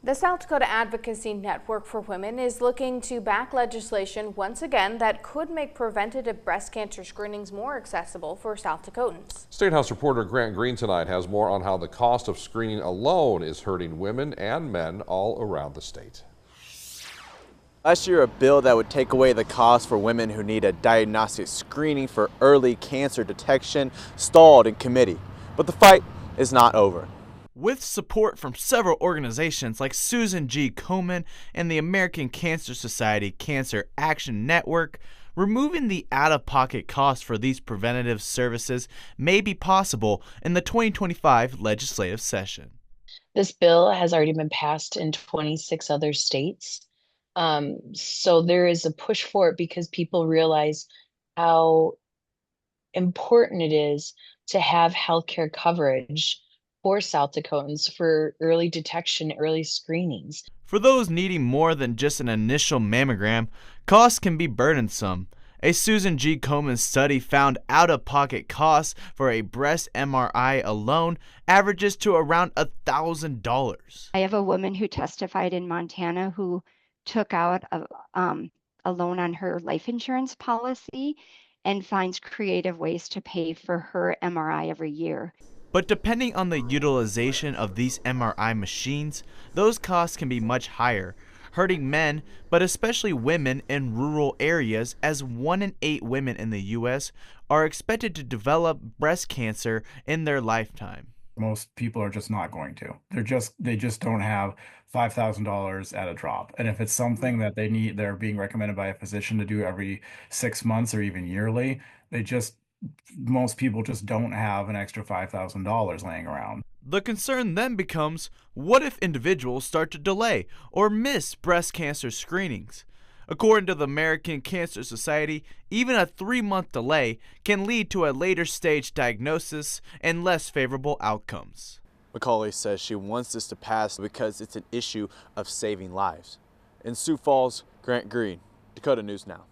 The South Dakota Advocacy Network for Women is looking to back legislation once again that could make preventative breast cancer screenings more accessible for South Dakotans. State House reporter Grant Green tonight has more on how the cost of screening alone is hurting women and men all around the state. Last year, a bill that would take away the cost for women who need a diagnostic screening for early cancer detection stalled in committee. But the fight is not over. With support from several organizations like Susan G. Komen and the American Cancer Society Cancer Action Network, removing the out-of-pocket cost for these preventative services may be possible in the 2025 legislative session. This bill has already been passed in 26 other states. So there is a push for it because people realize how important it is to have healthcare coverage for South Dakotans for early detection, early screenings. For those needing more than just an initial mammogram, costs can be burdensome. A Susan G. Komen study found out-of-pocket costs for a breast MRI alone averages to around $1,000. I have a woman who testified in Montana who took out a loan on her life insurance policy and finds creative ways to pay for her MRI every year. But depending on the utilization of these MRI machines, those costs can be much higher, hurting men, but especially women in rural areas, as 1 in 8 women in the U.S. are expected to develop breast cancer in their lifetime. Most people are just not going to. They just don't have $5,000 at a drop. And if it's something that they're being recommended by a physician to do every 6 months or even yearly, most people just don't have an extra $5,000 laying around. The concern then becomes, what if individuals start to delay or miss breast cancer screenings? According to the American Cancer Society, even a 3-month delay can lead to a later stage diagnosis and less favorable outcomes. Macaulay says she wants this to pass because it's an issue of saving lives. In Sioux Falls, Grant Green, Dakota News Now.